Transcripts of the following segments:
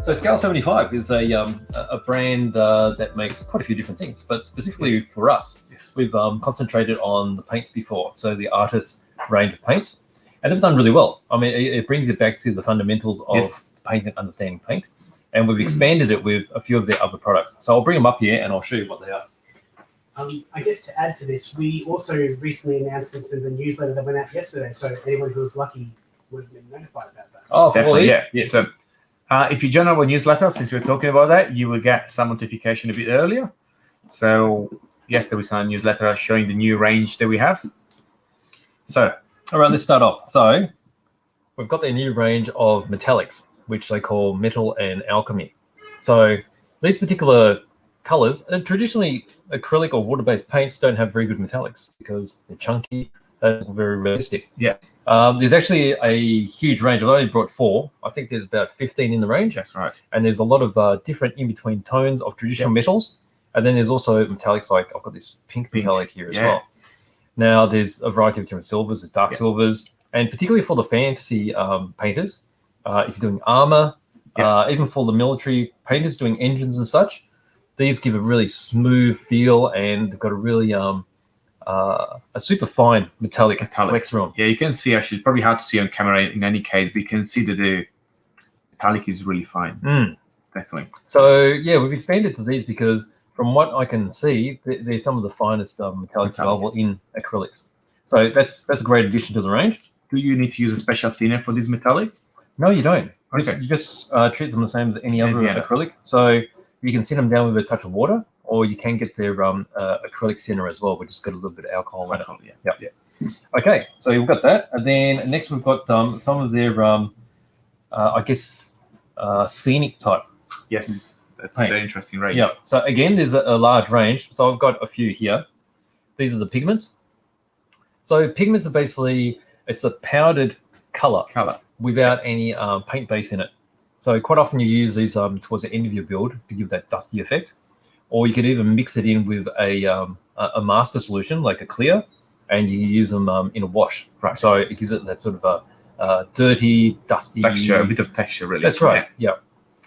So Scale75 is a brand that makes quite a few different things, but specifically for us, we've concentrated on the paints before, so the artist range of paints, and they've done really well. I mean, it brings you back to the fundamentals of paint and understanding paint, and we've expanded it with a few of their other products. So I'll bring them up here and I'll show you what they are. I guess to add to this, we also recently announced this in the newsletter that went out yesterday, so anyone who was lucky would have been notified about that. Oh, definitely, yeah. Yes. So, if you join our newsletter, since we're talking about that, you will get some notification a bit earlier. So, yes, there is a newsletter showing the new range that we have. So, all right, let's start off. So, we've got their new range of metallics, which they call Metal and Alchemy. So, these particular colors, traditionally acrylic or water-based paints don't have very good metallics because they're chunky, they're very realistic. Yeah. There's actually a huge range. I've only brought 4. I think there's about 15 in the range. That's right. And there's a lot of different in-between tones of traditional metals. And then there's also metallics, like I've got this pink metallic here as well. Now, there's a variety of different silvers. There's dark silvers. And particularly for the fantasy painters, if you're doing armor, even for the military painters doing engines and such, these give a really smooth feel, and they've got a really a super fine metallic flex through them. Yeah, you can see, actually, it's probably hard to see on camera in any case, but you can see that the metallic is really fine. Definitely. So, yeah, we've expanded to these because from what I can see, they're some of the finest metallics available in acrylics. So that's a great addition to the range. Do you need to use a special thinner for this metallic? No, you don't. Okay. You just treat them the same as any other acrylic. So you can thin them down with a touch of water, or you can get their acrylic thinner as well, which has got a little bit of alcohol in it. Yeah. Okay, so we've got that. And then next we've got some of their, I guess, scenic type. Yes, that's a very interesting range. Yeah, so again, there's a large range. So I've got a few here. These are the pigments. So pigments are basically, it's a powdered color without any paint base in it. So quite often you use these towards the end of your build to give that dusty effect. Or you could even mix it in with a master solution, like a clear, and you use them in a wash. Right. So it gives it that sort of a dirty, dusty texture, a bit of texture, really. That's right. Yeah.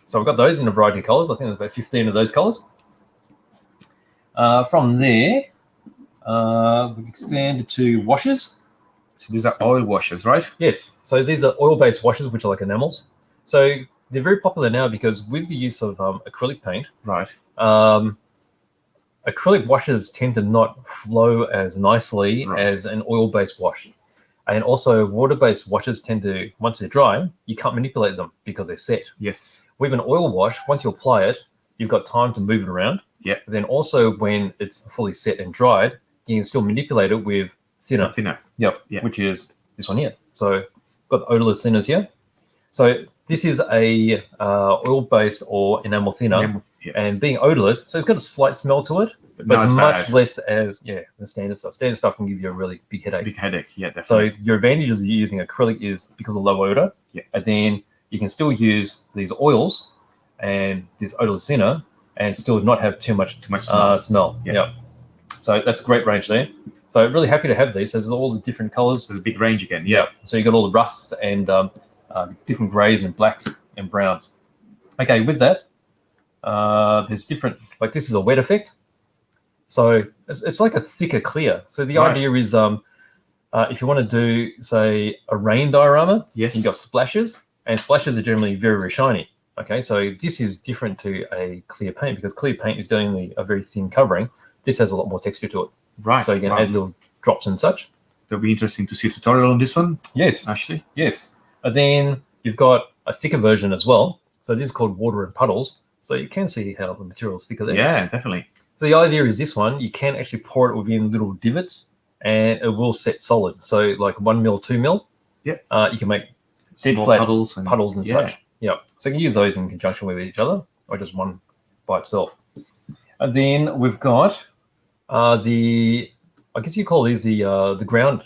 So we've got those in a variety of colors. I think there's about 15 of those colors. From there, we've expanded to washes. So these are oil washes, right? Yes. So these are oil-based washes, which are like enamels. So they're very popular now because with the use of acrylic paint, acrylic washes tend to not flow as nicely as an oil-based wash. And also water-based washes tend to, once they're dry, you can't manipulate them because they're set. Yes. With an oil wash, once you apply it, you've got time to move it around. Yeah. Then also when it's fully set and dried, you can still manipulate it with thinner. Yep. Yeah. Which is this one here. So got the odorless thinners here. So this is a oil-based or enamel thinner, and being odorless, so it's got a slight smell to it, but it's much less as the standard stuff. Standard stuff can give you a really big headache. Yeah, definitely. So your advantage of using acrylic is because of low odor, and then you can still use these oils and this odorless thinner and still not have too much smell. Yeah. So that's a great range there. So really happy to have these. So there's all the different colors. There's a big range again. Yeah. So you got all the rusts and different grays and blacks and browns. Okay, with that, there's different, like this is a wet effect. So it's like a thicker clear. So the idea is if you want to do, say, a rain diorama, you've got splashes, and splashes are generally very, very shiny. Okay, so this is different to a clear paint because clear paint is doing a very thin covering. This has a lot more texture to it. Right. So you can add little drops and such. It'll be interesting to see a tutorial on this one. Yes. Actually. Yes. And then you've got a thicker version as well. So this is called water and puddles. So you can see how the material is thicker there. Yeah, definitely. So the idea is this one, you can actually pour it within little divots and it will set solid. So like 1 mil, 2 mil. Yeah. You can make dead flat puddles and such. Yeah. So you can use those in conjunction with each other or just one by itself. And then we've got I guess you call these the ground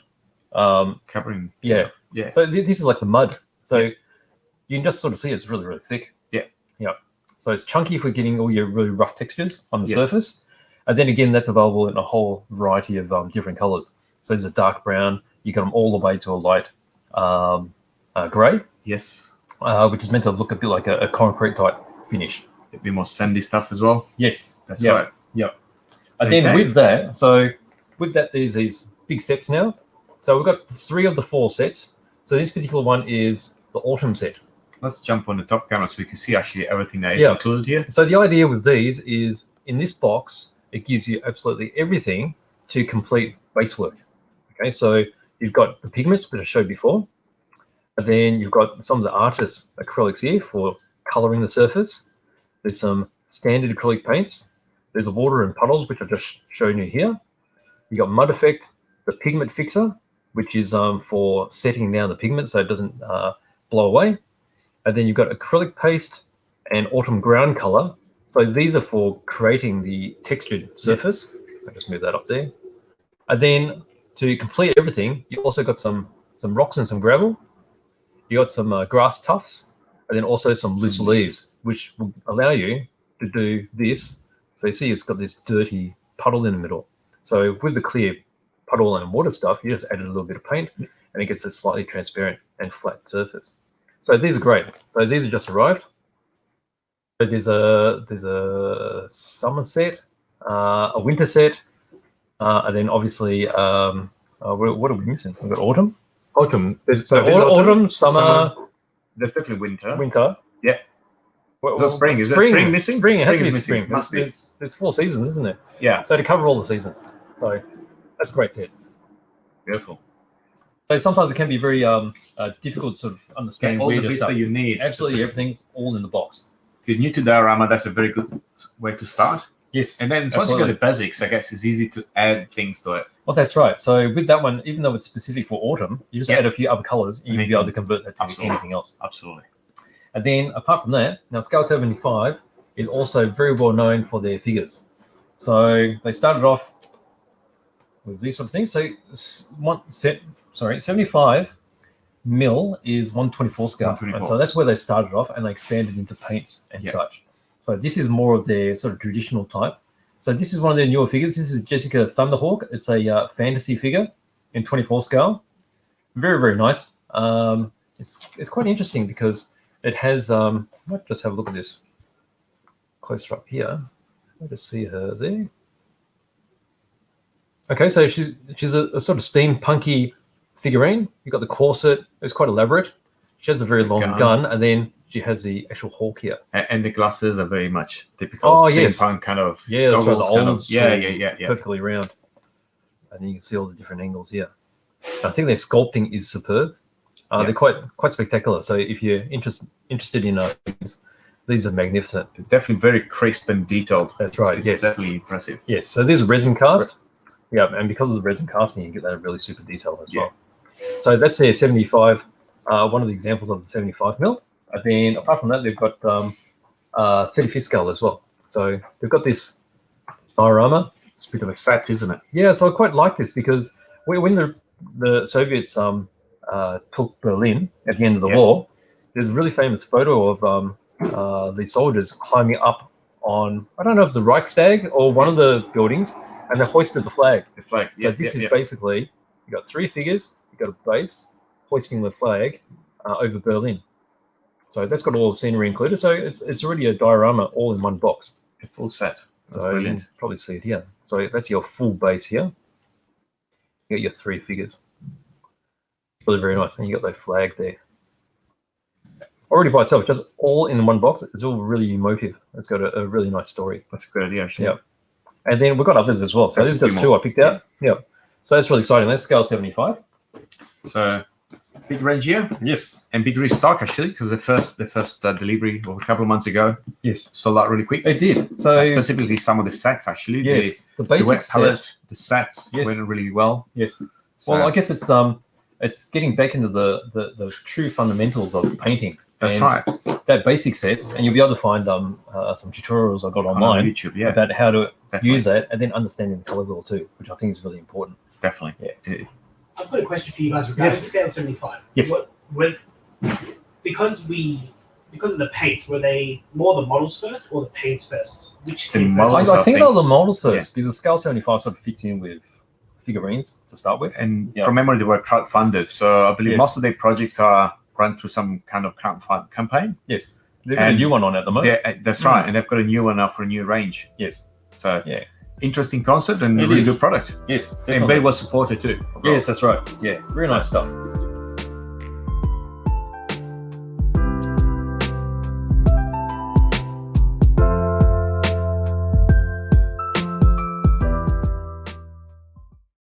covering. Yeah. So this is like the mud. So you can just sort of see it's really, really thick. Yeah. So it's chunky for getting all your really rough textures on the surface. And then again, that's available in a whole variety of different colors. So there's a dark brown. You got them all the way to a light gray. Yes. which is meant to look a bit like a concrete type finish. A bit more sandy stuff as well. Yes, That's yeah, right. yeah. And then with that, there's these big sets now. So we've got 3 of the 4 sets. So this particular one is the autumn set. Let's jump on the top camera so we can see actually everything that is included here. So the idea with these is in this box, it gives you absolutely everything to complete base work. Okay, so you've got the pigments, which I showed before. And then you've got some of the artist acrylics here for coloring the surface. There's some standard acrylic paints. There's a water and puddles, which I've just shown you here. You got mud effect, the pigment fixer, which is for setting down the pigment so it doesn't blow away. And then you've got acrylic paste and autumn ground color. So these are for creating the textured surface. I'll just move that up there. And then to complete everything, you've also got some rocks and some gravel. You got some grass tufts, and then also some loose leaves, which will allow you to do this. So you see it's got this dirty puddle in the middle. So with the clear puddle and water stuff, you just added a little bit of paint, and it gets a slightly transparent and flat surface. So these are great. So these have just arrived. So there's a summer set, a winter set, and then obviously what are we missing? We've got autumn. Autumn. There's autumn, summer. There's definitely winter. Winter. Yeah. Well, spring. Is spring, spring missing? Spring. It has to be missing. spring. There's 4 seasons, isn't there? Yeah. So to cover all the seasons. So that's a great set. Beautiful. So sometimes it can be very difficult to sort of understand all where the to bits start. that you need. Absolutely, everything's all in the box. If you're new to diorama, that's a very good way to start. Yes. And then once you get the basics, I guess it's easy to add things to it. Well, that's right. So with that one, even though it's specific for autumn, you just add a few other colors, and you'll be able to convert that to anything else. Absolutely. And then apart from that, now Scale75 is also very well known for their figures. So they started off with these sort of things. So 75 mil is 1/24 scale. 1/24. And so that's where they started off, and they expanded into paints and such. So this is more of their sort of traditional type. So this is one of their newer figures. This is Jessica Thunderhawk. It's a fantasy figure in 24 scale. Very, very nice. It's quite interesting because it has, I might just have a look at this closer up here. I'll just see her there. Okay, so she's a sort of steampunky figurine. You've got the corset. It's quite elaborate. She has a very long gun, and then she has the actual hawk here. And the glasses are very much typical steampunk kind of. Yeah, that's right. The old yeah. Perfectly round. And you can see all the different angles here. I think their sculpting is superb. They're quite spectacular. So if you're interested in things, these are magnificent. They're definitely very crisp and detailed. That's right. It's definitely impressive. Yes. So these are resin cast. Yeah, and because of the resin casting, you get that really super detail as well. So that's their 75. One of the examples of the 75 mil. And then apart from that, they've got 35th scale as well. So they've got this diorama. It's a bit of a set, isn't it? Yeah, so I quite like this because when the Soviets took Berlin at the end of the war, there's a really famous photo of the soldiers climbing up on, I don't know if the Reichstag or one of the buildings, and they hoisted the flag. The flag. So this is basically, you got 3 figures, you got a base hoisting the flag over Berlin. So that's got all the scenery included. So it's already a diorama all in one box. A full set. That's so brilliant. you can probably see it here. So that's your full base here. You got your 3 figures. Really very nice. And you got that flag there. Already by itself, just all in one box. It's all really emotive. It's got a really nice story. That's a good idea, actually. Yeah. And then we've got others as well. So this is just 2 I picked out. Yeah. So that's really exciting. That's scale 75. So big range here. Yes. And big restock actually, because the first delivery of a couple of months ago. Yes. Sold out really quick. It did. So specifically some of the sets actually. Yes. The basic wet palette, the sets went really well. Yes. So, well, I guess it's getting back into the true fundamentals of painting. That's right. That basic set, and you'll be able to find some tutorials I got online on YouTube, about how to use that, and then understanding the color wheel too, which I think is really important. Definitely. Yeah. I've got a question for you guys regarding Scale 75. Yes. Because of the paints, were they more the models first or the paints first? Which The came models, first? I think they're the models first, because Scale 75 sort of fits in with figurines to start with. And from memory, they were crowdfunded. So I believe most of their projects are run through some kind of crowdfund campaign. Yes. They've got a And new one on at the moment. That's right, and they've got a new one up for a new range. Yes. So Yeah. interesting concept and a It really is. good product. Yes. And Definitely. very well supported too. Yes, that's right. Yeah. Very nice stuff.